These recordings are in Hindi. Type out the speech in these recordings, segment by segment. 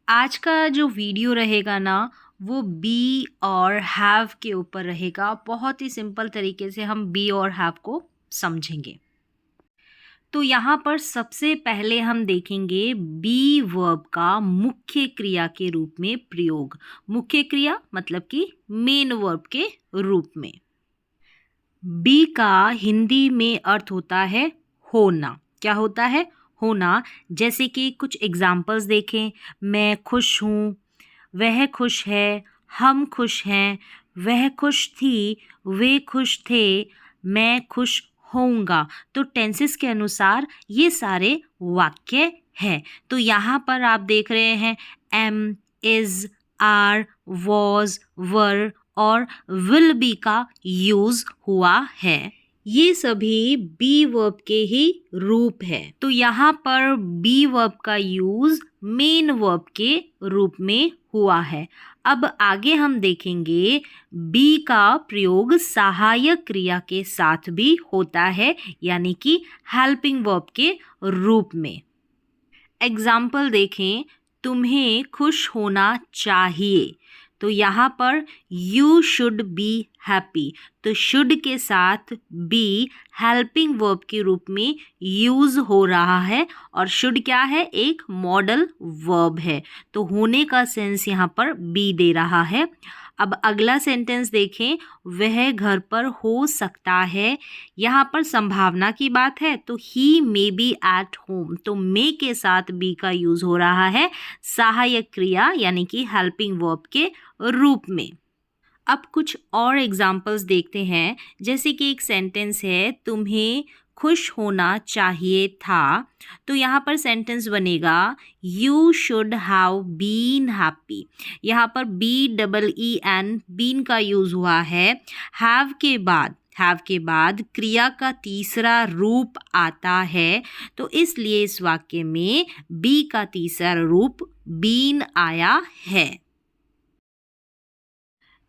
आज का जो वीडियो रहेगा ना वो बी और हैव के ऊपर रहेगा। बहुत ही सिंपल तरीके से हम बी और हैव को समझेंगे। तो यहाँ पर सबसे पहले हम देखेंगे बी वर्ब का मुख्य क्रिया के रूप में प्रयोग। मुख्य क्रिया मतलब कि मेन वर्ब के रूप में। बी का हिंदी में अर्थ होता है होना। क्या होता है? होना। जैसे कि कुछ एग्जाम्पल्स देखें। मैं खुश हूँ, वह खुश है, हम खुश हैं, वह खुश थी, वे खुश थे, मैं खुश होऊंगा। तो टेंसेस के अनुसार ये सारे वाक्य हैं। तो यहाँ पर आप देख रहे हैं एम, इज, आर, वॉज, वर और विल बी का यूज हुआ है। ये सभी बी वर्ब के ही रूप है। तो यहाँ पर बी वर्ब का यूज मेन वर्ब के रूप में हुआ है। अब आगे हम देखेंगे बी का प्रयोग सहायक क्रिया के साथ भी होता है, यानी कि हेल्पिंग वर्ब के रूप में। एग्जाम्पल देखें, तुम्हें खुश होना चाहिए। तो यहाँ पर यू शुड बी हैप्पी। तो शुड के साथ बी हेल्पिंग वर्ब के रूप में यूज हो रहा है और शुड क्या है? एक मॉडल वर्ब है। तो होने का सेंस यहाँ पर बी दे रहा है। अब अगला सेंटेंस देखें, वह घर पर हो सकता है। यहाँ पर संभावना की बात है तो ही मे बी एट होम। तो मे के साथ बी का यूज हो रहा है सहायक क्रिया यानी कि हेल्पिंग वर्ब के रूप में। अब कुछ और एग्जाम्पल्स देखते हैं। जैसे कि एक सेंटेंस है, तुम्हें खुश होना चाहिए था। तो यहाँ पर सेंटेंस बनेगा you should have been happy. यहाँ पर BEEN बीन का यूज हुआ है। हैव के बाद क्रिया का तीसरा रूप आता है। तो इसलिए इस वाक्य में बी का तीसरा रूप बीन आया है।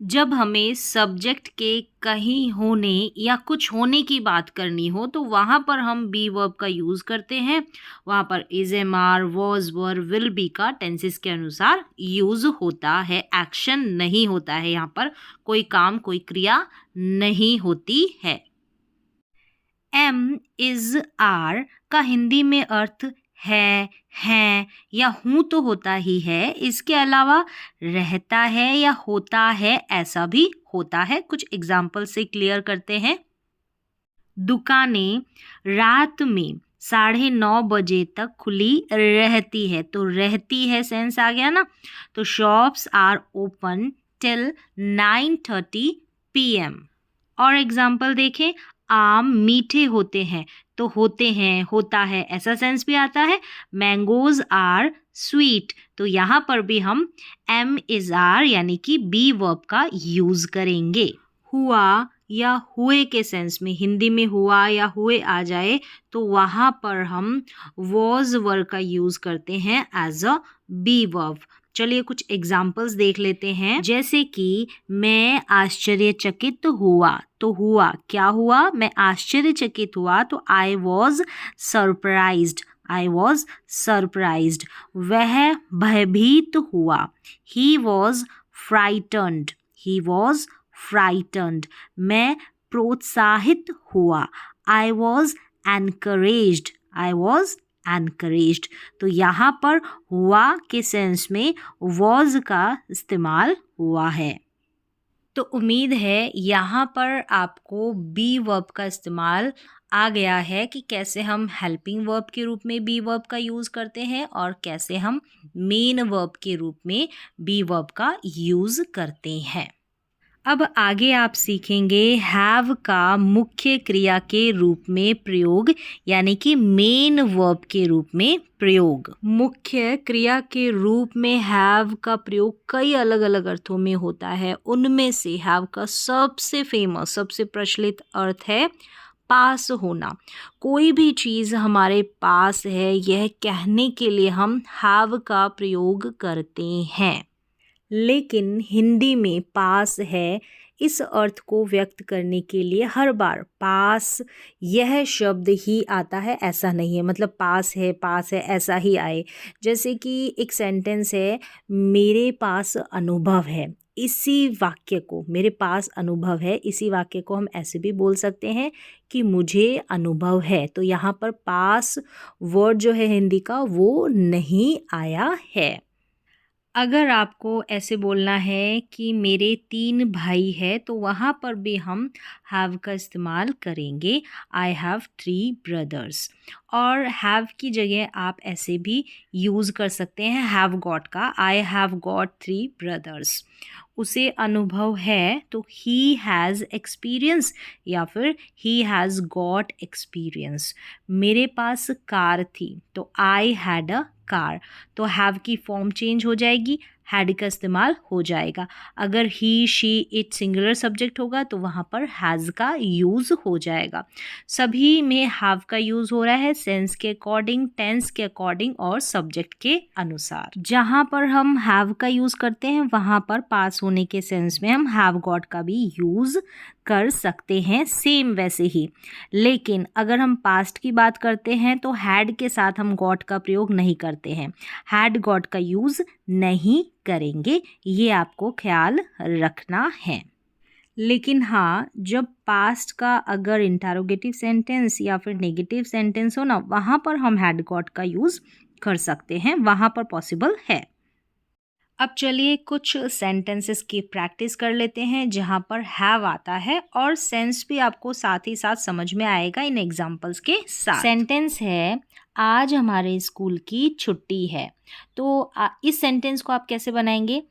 जब हमें सब्जेक्ट के कहीं होने या कुछ होने की बात करनी हो तो वहाँ पर हम बी वर्ब का यूज़ करते हैं। वहाँ पर is, am, are, was, were, will be का टेंसेस के अनुसार यूज़ होता है। एक्शन नहीं होता है, यहाँ पर कोई काम कोई क्रिया नहीं होती है। एम, इज, आर का हिंदी में अर्थ है, हैं या हूँ तो होता ही है। इसके अलावा रहता है या होता है ऐसा भी होता है। कुछ एग्जाम्पल से क्लियर करते हैं। दुकानें रात में 9:30 बजे तक खुली रहती है। तो रहती है सेंस आ गया ना। तो shops are open till 9:30 PM। और एग्जाम्पल देखें, आम मीठे होते हैं। तो होते हैं, होता है ऐसा सेंस भी आता है। Mangoes are sweet. तो यहाँ पर भी हम एम, इज, आर यानी कि बी वर्ब का यूज करेंगे। हुआ या हुए के सेंस में हिंदी में हुआ या हुए आ जाए तो वहाँ पर हम वॉज वर्ब का यूज करते हैं एज अ बी वर्ब। चलिए कुछ एग्जाम्पल्स देख लेते हैं। जैसे कि मैं आश्चर्यचकित हुआ। तो हुआ क्या हुआ? मैं आश्चर्यचकित हुआ। तो I was surprised. I was surprised. वह भयभीत हुआ। He was frightened. He was frightened. मैं प्रोत्साहित हुआ। I was encouraged. I was encouraged. तो यहाँ पर हुआ के सेंस में वॉज का इस्तेमाल हुआ है। तो उम्मीद है यहाँ पर आपको बी वर्ब का इस्तेमाल आ गया है कि कैसे हम हेल्पिंग वर्ब के रूप में बी वर्ब का यूज़ करते हैं और कैसे हम मेन वर्ब के रूप में बी वर्ब का यूज़ करते हैं। अब आगे आप सीखेंगे हैव का मुख्य क्रिया के रूप में प्रयोग यानी कि मेन वर्ब के रूप में प्रयोग। मुख्य क्रिया के रूप में हैव का प्रयोग कई अलग अलग अर्थों में होता है। उनमें से हैव का सबसे फेमस, सबसे प्रचलित अर्थ है पास होना। कोई भी चीज़ हमारे पास है यह कहने के लिए हम हैव का प्रयोग करते हैं। लेकिन हिंदी में पास है इस अर्थ को व्यक्त करने के लिए हर बार पास यह शब्द ही आता है ऐसा नहीं है, मतलब पास है ऐसा ही आए। जैसे कि एक सेंटेंस है, मेरे पास अनुभव है, इसी वाक्य को, मेरे पास अनुभव है, इसी वाक्य को हम ऐसे भी बोल सकते हैं कि मुझे अनुभव है। तो यहाँ पर पास वर्ड जो है हिंदी का वो नहीं आया है। अगर आपको ऐसे बोलना है कि मेरे 3 भाई हैं, तो वहाँ पर भी हम हैव का इस्तेमाल करेंगे, आई हैव 3 ब्रदर्स। और हैव की जगह आप ऐसे भी यूज़ कर सकते हैं हैव गॉट का, आई हैव गॉट 3 ब्रदर्स। उसे अनुभव है तो ही हैज़ एक्सपीरियंस या फिर ही हैज़ गॉट एक्सपीरियंस। मेरे पास कार थी तो आई हैड अ कार, तो हैव की फॉर्म चेंज हो जाएगी, हैड का इस्तेमाल हो जाएगा। अगर ही शी इट सिंगुलर सब्जेक्ट होगा तो वहाँ पर हैज़ का यूज़ हो जाएगा। सभी में हैव का यूज़ हो रहा है सेंस के अकॉर्डिंग, टेंस के अकॉर्डिंग और सब्जेक्ट के अनुसार। जहाँ पर हम हैव का यूज़ करते हैं वहाँ पर पास होने के सेंस में हम हैव गॉट का भी यूज़ कर सकते हैं, सेम वैसे ही। लेकिन अगर हम पास्ट की बात करते हैं तो हैड के साथ हम गॉट का प्रयोग नहीं करते हैं, हैड गॉट का यूज़ नहीं करेंगे, ये आपको ख्याल रखना है। लेकिन हाँ, जब पास्ट का अगर इंटरोगेटिव सेंटेंस या फिर नेगेटिव सेंटेंस हो ना, वहाँ पर हम हैड गॉट का यूज़ कर सकते हैं, वहाँ पर पॉसिबल है। अब चलिए कुछ सेंटेंसेस की प्रैक्टिस कर लेते हैं जहाँ पर हैव आता है और सेंस भी आपको साथ ही साथ समझ में आएगा इन एग्जांपल्स के साथ। सेंटेंस है, आज हमारे स्कूल की छुट्टी है। तो इस सेंटेंस को आप कैसे बनाएंगे?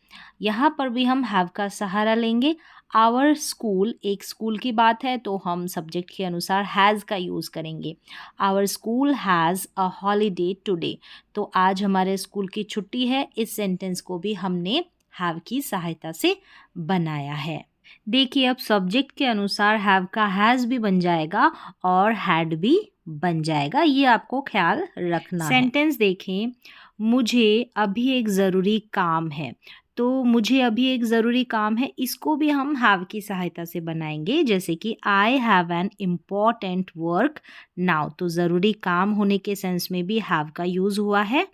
यहाँ पर भी हम हैव का सहारा लेंगे। आवर स्कूल, एक स्कूल की बात है तो हम सब्जेक्ट के अनुसार हैज़ का यूज़ करेंगे। Our school has a holiday today, तो आज हमारे स्कूल की छुट्टी है। इस सेंटेंस को भी हमने हैव की सहायता से बनाया है। देखिए अब सब्जेक्ट के अनुसार हैव का हैज़ भी बन जाएगा और हैड भी बन जाएगा, ये आपको ख्याल रखना है। सेंटेंस देखें, मुझे अभी एक ज़रूरी काम है, तो मुझे अभी एक ज़रूरी काम है, इसको भी हम हैव की सहायता से बनाएंगे। जैसे कि I have an important work now, तो ज़रूरी काम होने के सेंस में भी हैव का यूज़ हुआ है।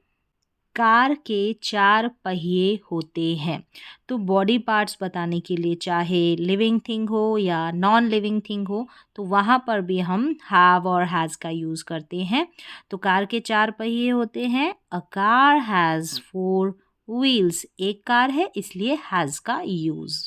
कार के 4 पहिए होते हैं, तो बॉडी पार्ट्स बताने के लिए चाहे लिविंग थिंग हो या नॉन लिविंग थिंग हो, तो वहाँ पर भी हम हैव और हैज़ का यूज़ करते हैं। तो कार के 4 पहिए होते हैं, अ कार हैज़ 4 व्हील्स, एक कार है इसलिए हैज़ का यूज़।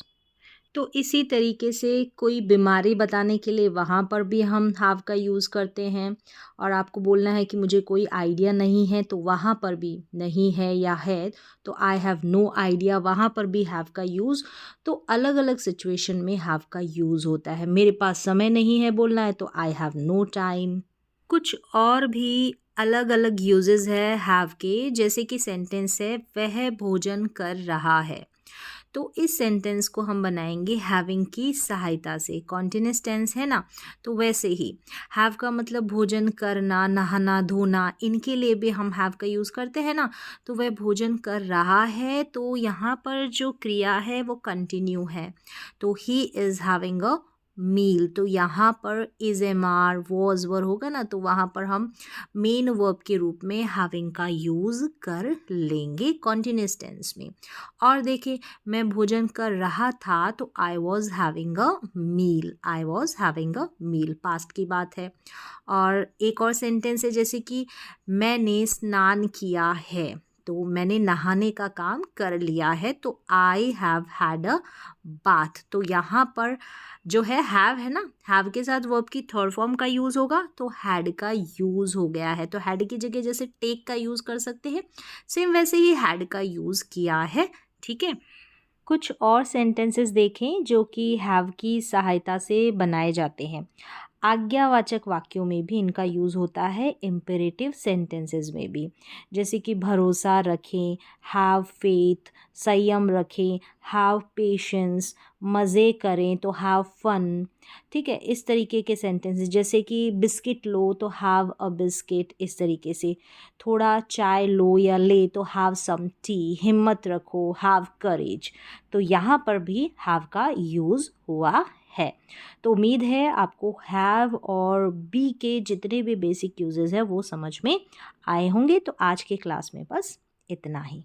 तो इसी तरीके से कोई बीमारी बताने के लिए वहाँ पर भी हम हैव का यूज़ करते हैं। और आपको बोलना है कि मुझे कोई आइडिया नहीं है, तो वहाँ पर भी नहीं है या है तो आई हैव नो आइडिया, वहाँ पर भी हैव का यूज़। तो अलग अलग सिचुएशन में हैव का यूज़ होता है। मेरे पास समय नहीं है बोलना है तो आई हैव नो टाइम। कुछ और भी अलग अलग यूजेस है हैव के, जैसे कि सेंटेंस है, वह भोजन कर रहा है, तो इस सेंटेंस को हम बनाएंगे हैविंग की सहायता से। कॉन्टिन्यूअस टेंस है ना, तो वैसे ही हैव का मतलब भोजन करना, नहाना, धोना, इनके लिए भी हम हैव का यूज़ करते हैं ना। तो वह भोजन कर रहा है, तो यहाँ पर जो क्रिया है वो कंटिन्यू है, तो ही इज़ हैविंग अ मील। तो यहाँ पर is am are was were होगा ना, तो वहाँ पर हम मेन वर्ब के रूप में हैविंग का यूज़ कर लेंगे कॉन्टिन्यूअस टेंस में। और देखिए, मैं भोजन कर रहा था तो I was having a meal, I was having a meal, past की बात है। और एक और सेंटेंस है, जैसे कि मैंने स्नान किया है, तो मैंने नहाने का काम कर लिया है, तो I have had a bath. तो यहाँ पर जो है ना, हैव के साथ वर्ब की थर्ड फॉर्म का यूज़ होगा तो हैड का यूज़ हो गया है। तो हैड की जगह जैसे टेक का यूज़ कर सकते हैं, सेम वैसे ही हैड का यूज़ किया है। ठीक है, कुछ और सेंटेंसेस देखें जो कि हैव की सहायता से बनाए जाते हैं। आज्ञावाचक वाक्यों में भी इनका यूज़ होता है, इम्पेरेटिव सेंटेंसेस में भी, जैसे कि भरोसा रखें, हैव फेथ, संयम रखें, हैव पेशेंस, मज़े करें तो हैव फन। ठीक है, इस तरीके के सेंटेंसेस, जैसे कि बिस्किट लो तो हैव अ बिस्किट, इस तरीके से। थोड़ा चाय लो या ले तो हैव सम टी, हिम्मत रखो, हैव करेज। तो यहाँ पर भी हैव का यूज़ हुआ है। तो उम्मीद है आपको हैव और बी के जितने भी बेसिक यूजेस हैं वो समझ में आए होंगे। तो आज के क्लास में बस इतना ही।